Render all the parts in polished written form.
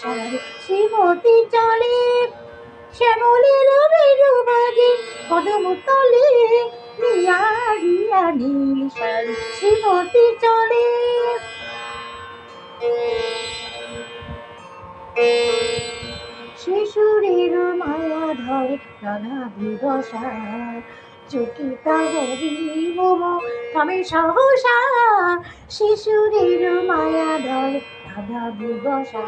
শাড়ি শ্রীমতী চলে শ্যামলের বেরুবাগে কদম তলে রিয়া রিয়া নীল শাড়ি শ্রীমতী চলে শিশুরের মায়া ধরে রাধা দিবসা চকিতা হরি মোম থামে সহসা শিশুরের মায়া ধরে রাধা দিবসা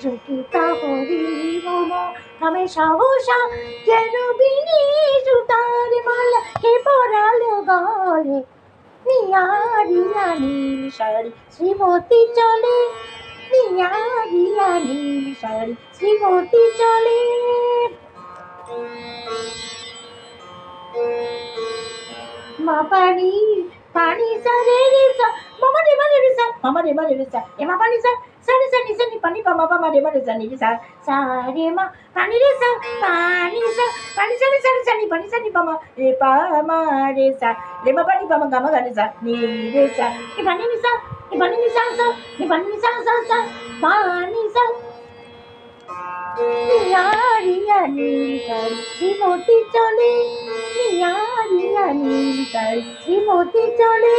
চকিতা হরি মোম থামে সহসা যেন বিনি সুতার মালা কে পরালো গলে রিয়া রিয়া নীল শাড়ি শ্রীমতী চলে রিয়া রিয়া নীল শাড়ি শ্রীমতী চলে মা পানি পানি সারে রে সা মামা রে মারে রে সা মামা রে মারে রে সা এ মা পানি সা সারে সা নি সা নি পানি পা মা রে মারে সা নি রে সা সা রে মা পানি রে সা পানি সা পানি সা রে সা নি পানি সা নি পা মা রে পা মা রে সা রে মা পানি পা মা গা মা গা রে সা নি রে সা এ পানি নি সা এ পানি নি সা সা এ পানি নি সা সা সা পানি সা রিয়া রিয়া নীল শাড়ি শ্রীমতী চলে রিয়া রিয়া নীল শাড়ি শ্রীমতী চলে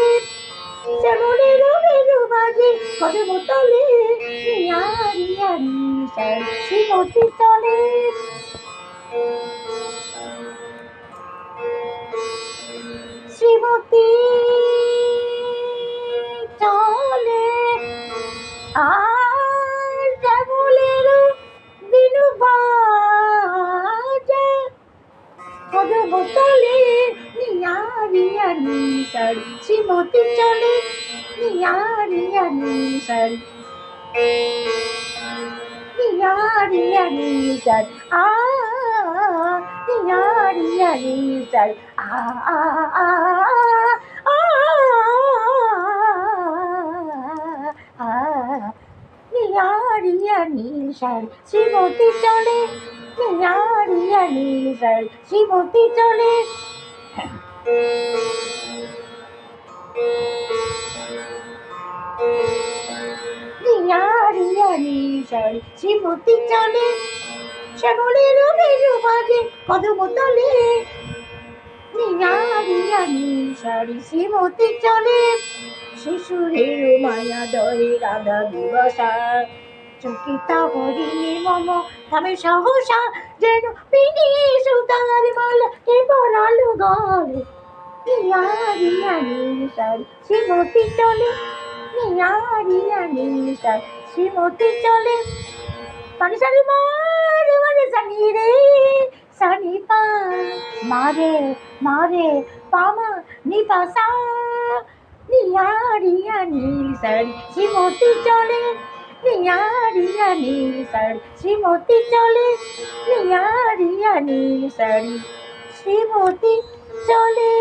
শ্যামলের বেরুবাগে কদম তলে রিয়া রিয়া নীল শাড়ি শ্রীমতী চলে শ্রীমতী চলে আর শ্যামলের কদম তলে রিয়া রিয়া নীল শাড়ি শ্রীমতী চলে রিয়া রিয়া নীল শাড়ি রিয়া রিয়া নীল শাড়ি রিয়া রিয়া নীল শাড়ি রিয়া রিয়া নীল শাড়ি শ্রীমতী চলে রিয়া রিয়া নীল শাড়ি শ্রীমতী চলে রিয়া রিয়া নীল শাড়ি শ্রীমতী চলে শ্যামলের বেরুবাগে কদম তলে রিয়া রিয়া নীল শাড়ি শ্রীমতী চলে শিশুরের মায়া ধরে রাধা দিবসা চকিতা হরি মম থামে সহসা যেন বিনি সুতার মালা কে পরালো গলে রিয়া রিয়া নীল শাড়ি শ্রীমতী চলে রিয়া রিয়া নীল শাড়ি শ্রীমতী চলে পানি শাড়ি মারে মারে সানি রে সানি পা মারে মারে পামা নিপা সা রিয়া রিয়া নীল শাড়ি শ্রীমতী চলে রিয়া রিয়া নীল শাড়ি শ্রীমতী চলে রিয়া রিয়া নীল শাড়ি শ্রীমতী চলে।